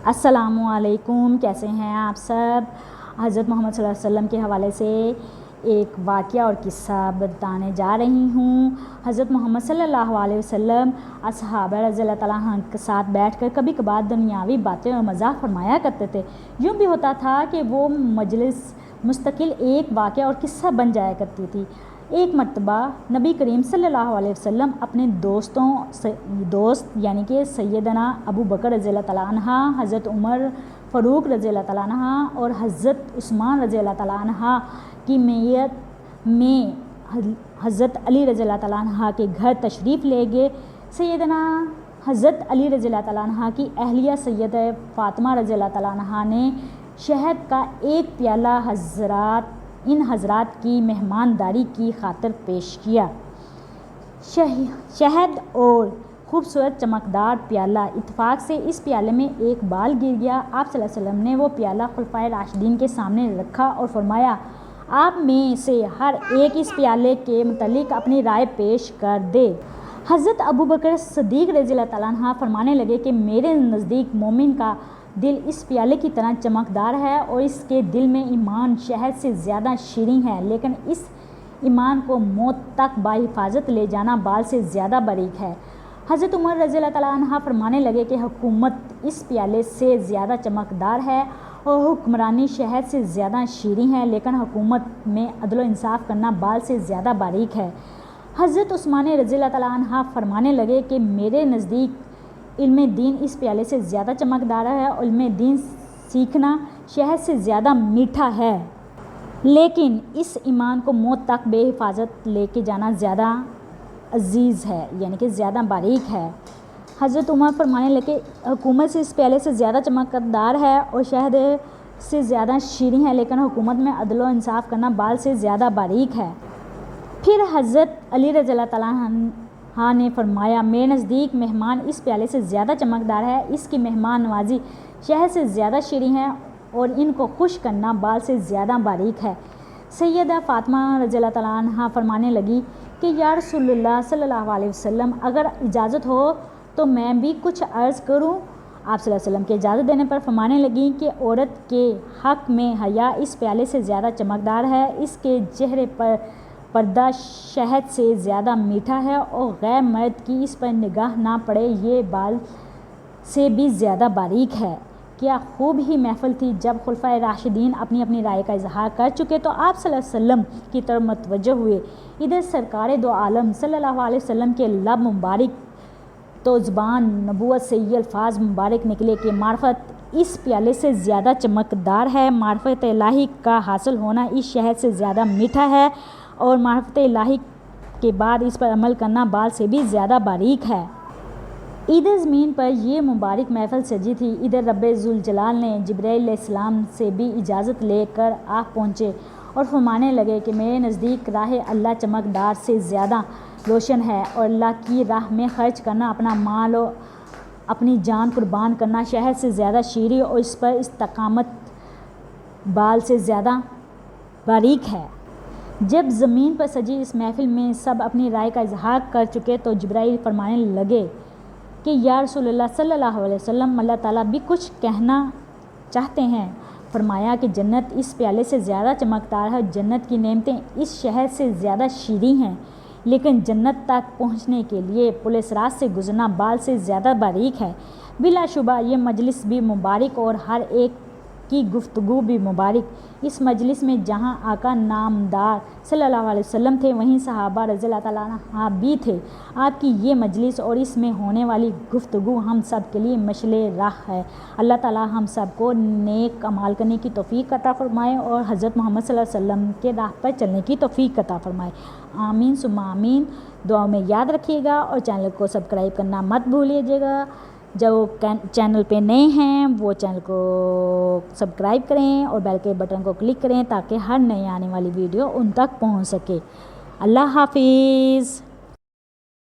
अस्सलामुअलैकुम, कैसे हैं आप सब। हज़रत मोहम्मद सल्लल्लाहु अलैहि वसल्लम के हवाले से एक वाक़या और किस्सा बताने जा रही हूँ। हज़रत मोहम्मद सल्लल्लाहु अलैहि वसल्लम असहाबा रज़ियल्लाहु तआला अन्हुम के साथ बैठकर कभी कभार दुनियावी बातें और मज़ाक फरमाया करते थे। यूँ भी होता था कि वो मजलिस मुस्तकिल एक वाक़या और किस्सा बन जाया करती थी। एक मरतबा नबी करीम सल्लल्लाहु अलैहि वसल्लम अपने दोस्त यानी कि सैयदना अबू बकर रज़ियल्लाहु तआला अन्हा, हज़रत उमर फ़ारूक रज़ियल्लाहु तआला अन्हा और हज़रत उस्मान रज़ियल्लाहु तआला अन्हा की मैयत में हज़रत अली रज़ियल्लाहु तआला अन्हा के घर तशरीफ़ ले गए। सैयदना हज़रत अली रज़ियल्लाहु तआला अन्हा की अहलिया सैयदा फ़ातिमा रज़ियल्लाहु तआला अन्हा ने शहद का एक प्याला इन हज़रात की मेहमानदारी की खातिर पेश किया। शहद और ख़ूबसूरत चमकदार प्याला, इत्तेफाक से इस प्याले में एक बाल गिर गया। आप सल्लल्लाहु अलैहि वसल्लम ने वो प्याला खुलफ़ाए राशिदीन के सामने रखा और फरमाया, आप में से हर एक इस प्याले के मुतल्लिक़ अपनी राय पेश कर दे। हज़रत अबू बकर सिद्दीक़ रज़ियल्लाहु तआला अन्हु फरमाने लगे कि मेरे नज़दीक मोमिन का दिल इस प्याले की तरह चमकदार है और इसके दिल में ईमान शहद से ज़्यादा शीरीं है, लेकिन इस ईमान को मौत तक बाहिफाजत ले जाना बाल से ज़्यादा बारीक है। हज़रत उमर रज़ियल्लाहु तआला अन्हु फरमाने लगे कि हुकूमत इस प्याले से ज़्यादा चमकदार है और हुक्मरानी शहद से ज़्यादा शीरीं है, लेकिन हुकूमत में अदल व इंसाफ़ करना बाल से ज़्यादा बारीक है। हज़रत उस्मान रज़ियल्लाहु तआला अन्हु फरमाने लगे कि मेरे नज़दीक इल्म दीन इस प्याले से ज़्यादा चमकदार है और इल्म दीन सीखना शहद से ज़्यादा मीठा है, लेकिन इस ईमान को मौत तक बेहिफाजत लेके जाना ज़्यादा अजीज़ है, यानी कि ज़्यादा बारीक है। हज़रत उमर फरमाने लगे हुकूमत से इस प्याले से ज़्यादा चमकदार है और शहद से ज़्यादा शीरीं है, लेकिन हुकूमत में अदल व इंसाफ़ करना बाल से ज़्यादा बारीक है। फिर हज़रत अली रज़ियल्लाहु तआला हाँ ने फरमाया, मेरे नज़दीक मेहमान इस प्याले से ज़्यादा चमकदार है, इसकी मेहमान नवाजी शहद से ज़्यादा शीरीं है और इनको खुश करना बाल से ज़्यादा बारीक है। सैयदा फ़ातिमा रज़ियल्लाहु तआला अन्हा फरमाने लगी कि या रसूलल्लाह सल्लल्लाहु अलैहि वसल्लम, अगर इजाज़त हो तो मैं भी कुछ अर्ज़ करूँ। आप सल्लल्लाहु अलैहि वसल्लम के इजाज़त देने पर फरमाने लगी कि औरत के हक़ में हया इस प्याले से ज़्यादा चमकदार है, इसके चेहरे पर पर्दा शहद से ज़्यादा मीठा है और गैर मर्द की इस पर निगाह ना पड़े ये बाल से भी ज़्यादा बारीक है। क्या खूब ही महफिल थी। जब खुलफ़ाए राशिदीन अपनी अपनी राय का इजहार कर चुके तो आप सल्लल्लाहु अलैहि वसल्लम की तरफ मुतवज्जह हुए। इधर सरकार दो आलम सल्लल्लाहु अलैहि वसल्लम के लब मुबारक तो ज़ुबान नबूवत से ये अल्फाज मुबारक निकले कि मार्फत इस प्याले से ज़्यादा चमकदार है, मार्फत इलाही का हासिल होना इस शहद से ज़्यादा मीठा है और मार्फत इलाही के बाद इस पर अमल करना बाल से भी ज़्यादा बारीक है। इधर ज़मीन पर यह मुबारक महफिल सजी थी। इधर रब्बे ज़ुल जलाल ने जिब्राइल अलैहिस्सलाम से भी इजाज़त लेकर आ पहुँचे और फरमाने लगे कि मेरे नज़दीक राह अल्लाह चमकदार से ज़्यादा रोशन है और अल्लाह की राह में ख़र्च करना, अपना माल और अपनी जान कुर्बान करना शहद से ज़्यादा शीरीं और इस पर इस्तकामत बाल से ज़्यादा बारीक है। जब ज़मीन पर सजी इस महफिल में सब अपनी राय का इजहार कर चुके तो जिब्राइल फरमाने लगे कि या रसूलल्लाह सल्लल्लाहु अलैहि वसल्लम, अल्लाह ताला भी कुछ कहना चाहते हैं। फरमाया कि जन्नत इस प्याले से ज़्यादा चमकदार है, जन्नत की नेमतें इस शहद से ज़्यादा शीरीं हैं, लेकिन जन्नत तक पहुँचने के लिए पुलिस रात से गुजरना बाल से ज़्यादा बारीक है। बिलाशुबा ये मजलिस भी मुबारक और हर एक की गुफ्तगू भी मुबारक। इस मजलिस में जहाँ आका नामदार सल्लल्लाहु अलैहि वसल्लम थे, वहीं सहाबा रज़ियल्लाहु तआला अन्हुम भी थे। आपकी ये मजलिस और इसमें होने वाली गुफ्तगू हम सब के लिए मशले राह है। अल्लाह ताला हम सब को नेक अमाल करने की तौफ़ीक अता फ़रमाए और हज़रत मोहम्मद सल्लल्लाहु अलैहि वसल्लम के राह पर चलने की तौफ़ीक अता फ़रमाए। आमीन सुम्मा आमीन। दुआ में याद रखिएगा और चैनल को सब्सक्राइब करना मत भूलिएगा। जो चैनल पे नए हैं वो चैनल को सब्सक्राइब करें और बेल के बटन को क्लिक करें ताकि हर नई आने वाली वीडियो उन तक पहुंच सके। अल्लाह हाफिज़।